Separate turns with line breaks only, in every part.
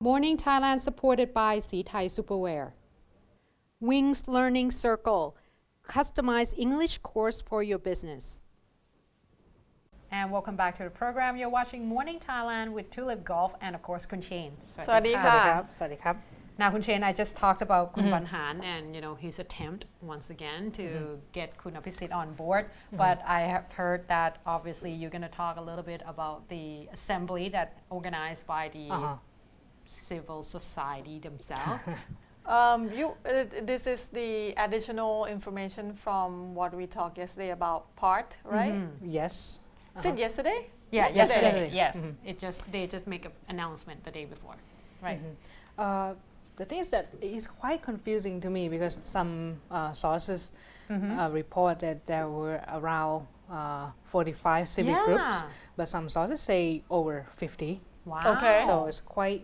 Morning Thailand supported by Sea Thai Superwear. Wings Learning Circle. Customized English course for your business. And welcome back to the program. You're watching Morning Thailand with Tulip Golf and of course Kun Chain.
สวัสดีค่ะ
สวัสดีครับ
Now Kun Chain, I just talked about Kun Banhan and his attempt once again to get Kun Apisit on board. But I have heard that obviously you're going to talk a little bit about the assembly that organized by the civil society themselves.
This is the additional information from what we talked yesterday about part, right?
yes
Is it yesterday?
Yeah, yesterday. Yes. They just make an announcement the day before. Right.
The thing is that it's quite confusing to me because some sources report that there were around 45 civic groups, but some sources say over 50.
Wow.
Okay.
So it's quite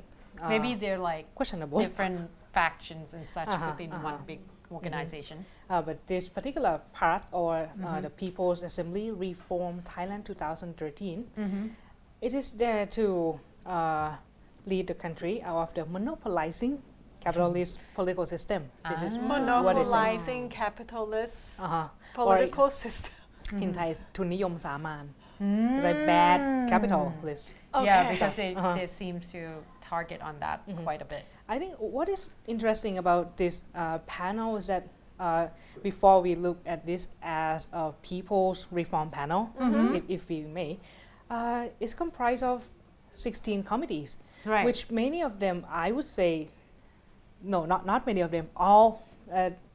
Maybe they're like
questionable.
different factions and such within one big organization.
But this particular part or the People's Assembly Reform Thailand 2013, it is there to lead the country out of the monopolizing capitalist political system. This is
Monopolizing capitalist political system.
in Thai ทุนนิยมสามัญ It's like bad capitalist.
Okay.
Yeah, because they seem to target on that quite a bit.
I think what is interesting about this panel is that before we look at this as a people's reform panel, if we may, it's comprised of 16 committees,
Right.
which many of them, I would say, no, not many of them, all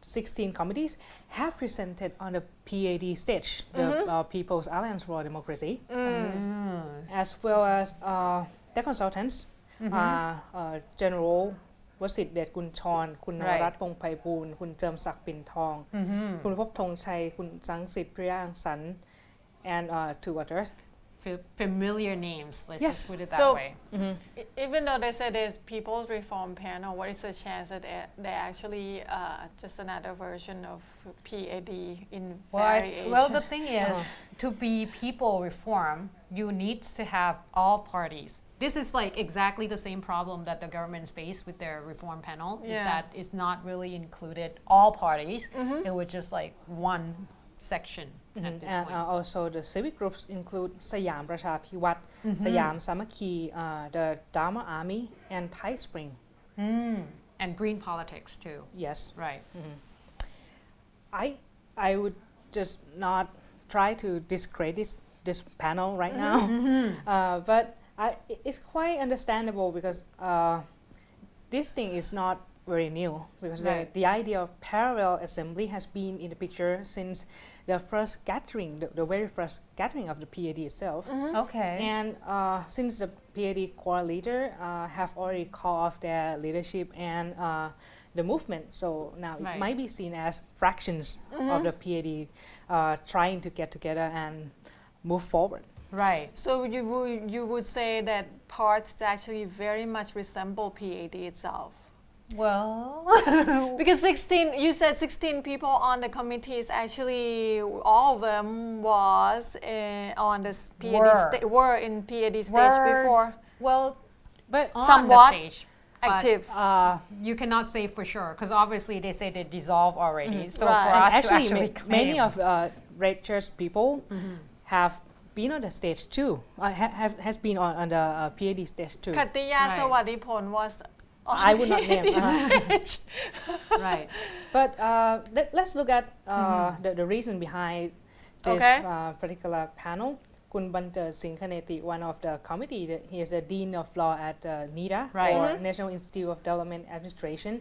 16 committees have presented on the PAD stage, the People's Alliance for Democracy, as well as the consultants, General วสิทธิ์เดชกุลชร คุณนวรัตน์พงษ์ไพบูลย์ คุณเจิมศักดิ์ปิ่นทอง คุณภพธงชัย คุณสังสิทธิ์ พริยาอังสรรค์ and two others.
Familiar names, let's
Yes.
just put it that
So,
way.
Even though they say there's People's Reform Panel, what is the chance that they're actually just another version of PAD in variation?
Well, the thing is, to be people reform, you need to have all parties. This is like exactly the same problem that the government faced with their reform panel, is that it's not really included all parties. It was just like one section at this
And
point.
also the civic groups include สยามประชาพิวัตร สยามสามัคคี the Dharma Army and Thai Spring.
And green politics too.
Yes.
Right.
I would just not try to discredit this panel right now, but it's quite understandable because this thing is not very new because
Right.
the idea of parallel assembly has been in the picture since the first gathering, the very first gathering of the PAD itself.
Okay.
And since the PAD core leader have already called off their leadership and the movement, so now
Right.
it might be seen as fractions of the PAD trying to get together and move forward.
Right.
So you would say that parts actually very much resemble PAD itself?
Well,
Because 16, you said 16 people on the committees, actually all of them was on the PAD were in PAD stage before,
well,
But
on
Somewhat
the stage. But
active.
you cannot say for sure because obviously they say they dissolve already. So
Right.
for
And
us to actually claim,
many of red church people have been on the stage too. Has been on the PAD stage too.
คัตติยา
Right.
สวัสดิผล was on
I would not name.
PAD stage.
right.
But let's look at the reason behind this
Okay.
particular panel. Kun Banter Singh Khaneti, one of the committee, he is a dean of law at NIDA,
Right.
or National Institute of Development Administration,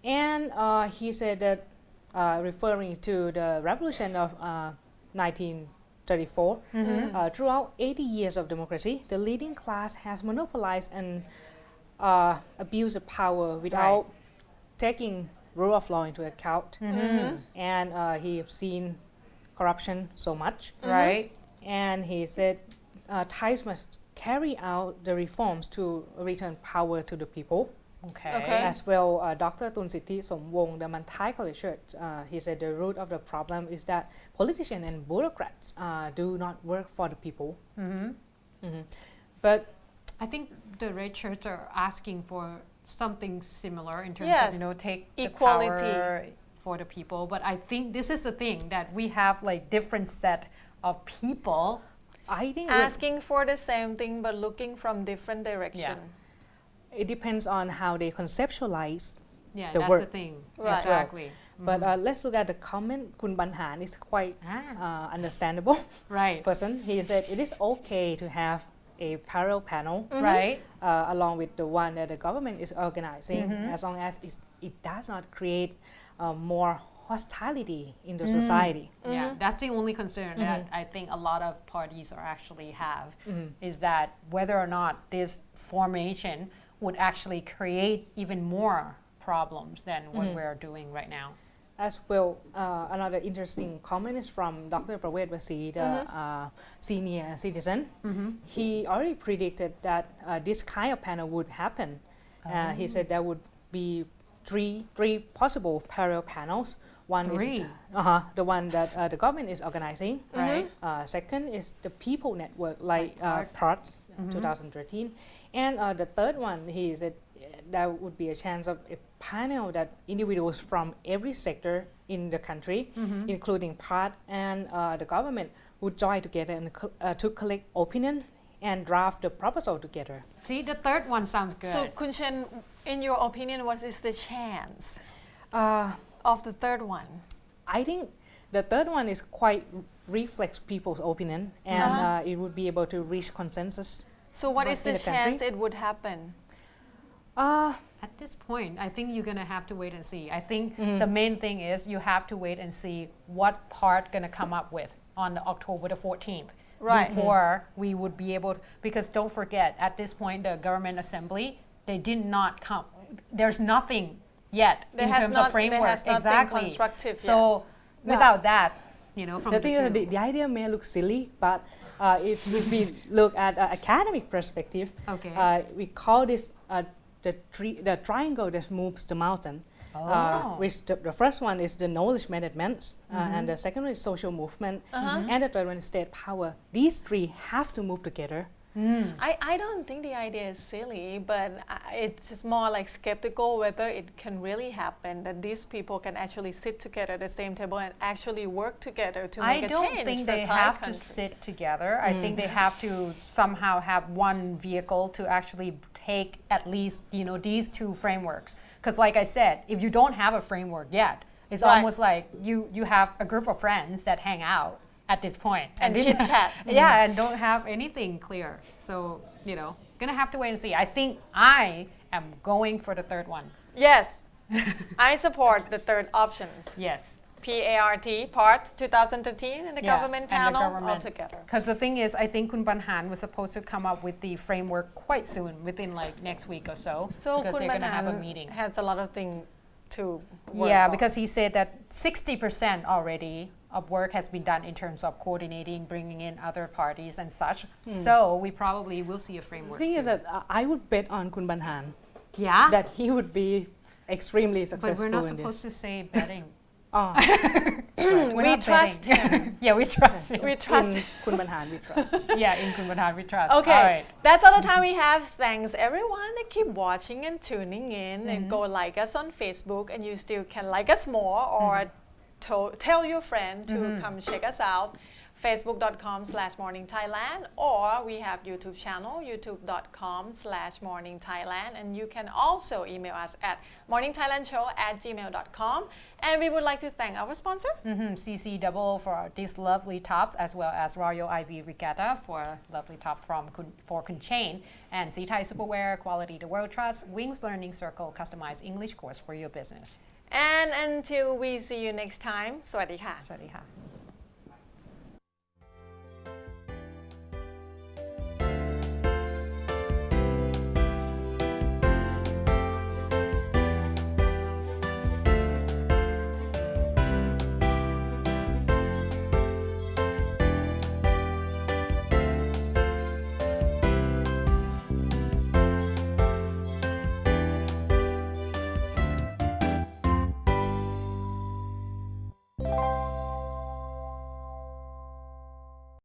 and he said that referring to the revolution of 1934, throughout 80 years of democracy, the leading class has monopolized and abused the power without taking rule of law into account, and he have seen corruption so much.
Right.
And he said Thais must carry out the reforms to return power to the people.
Okay.
As well, Dr. Tun Sithi Somwong, the Thai College, he said the root of the problem is that politicians and bureaucrats do not work for the people. But
I think the red shirts are asking for something similar in terms
Yes.
of, take
Equality.
the power for the people. But I think this is the thing that we have like different set of people.
I think
Asking for the same thing but looking from different direction.
it depends on how they conceptualize.
Yeah,
The
that's
word.
the thing.
Right.
Exactly.
But let's look at the comment. Kun Banhan is quite understandable
Right.
person. He said it is okay to have a parallel panel
Right.
along with the one that the government is organizing, as long as it does not create more hostility in the society.
Yeah, that's the only concern that I think a lot of parties are actually have is that whether or not this formation would actually create even more problems than what we're doing right now.
As well, another interesting comment is from Dr. Prawet Wasi, the senior citizen. He already predicted that this kind of panel would happen. He said there would be three possible parallel panels. One
Three?
is the one that the government is organizing.
Right.
Second is the people network, like PART 2013. And the third one, he said there would be a chance of a panel that individuals from every sector in the country, including PART and the government, would join together and to collect opinion and draft the proposal together.
See, the third one sounds good.
So Kun Chen, in your opinion, what is the chance of the third one?
I think the third one is quite reflects people's opinion, and it would be able to reach consensus.
So what is
in
the
the country?
chance it would happen?
At this point, I think you're gonna have to wait and see. I think the main thing is you have to wait and see what part gonna come up with on October the 14th.
Right.
Before we would be able to, because don't forget, at this point, the government assembly, they did not come, there's nothing yet
There
in
has
terms
not-
of framework.
there has not been
Exactly.
constructive
So without that, from
The
the
thing is,
two.
the idea may look silly, but if we look at academic perspective,
Okay.
we call this the triangle that moves the mountain. Which the first one is the knowledge management, and the second one is social movement, and the third one is state power. These three have to move together.
I don't think the idea is silly, but it's just more like skeptical whether it can really happen, that these people can actually sit together at the same table and actually work together to
I
make a
don't
change
think
for
they
Thai
have to
country.
sit together. I think they have to somehow have one vehicle to actually take at least these two frameworks. Because like I said, if you don't have a framework yet, it's
Right.
almost like you have a group of friends that hang out at this point
And
then-
chit-chat.
Yeah, and don't have anything clear. So gonna have to wait and see. I think I am going for the third one.
Yes, I support the third options.
Yes.
PART, PART 2013, and the government
and the
panel
government.
all together.
Because the thing is, I think Kun Banhan was supposed to come up with the framework quite soon, within like next week or so,
So
because
Kun
they're going to have a
Banan
meeting.
has a lot of things to work
Yeah,
on.
because he said that 60% already of work has been done in terms of coordinating, bringing in other parties and such. So we probably will see a
The
framework.
thing is
soon.
that I would bet on Kun Banhan
Yeah,
that he would be extremely
but
successful
we're not
in
supposed
this.
to say betting.
Right.
We're
We
not
trust
betting.
him.
Yeah, we trust him.
We trust.
In Kun Banhan, we trust.
Yeah, in Kun Banhan we trust.
Okay,
All right.
that's all the time we have. Thanks everyone that keep watching and tuning in, and go like us on Facebook, and you still can like us more or tell your friend to come check us out. Facebook.com/morningthailand, or we have YouTube channel, youtube.com/morningthailand, and you can also email us at morningthailandshow@gmail.com. And we would like to thank our sponsors.
CC Double for these lovely tops, as well as Royal IV Regatta for lovely top for Kun Chain, and C Thai Superwear, Quality the World Trust, Wings Learning Circle, customized English course for your business.
And until we see you next time, สวัสดีค่ะ
สวัสดีค่ะ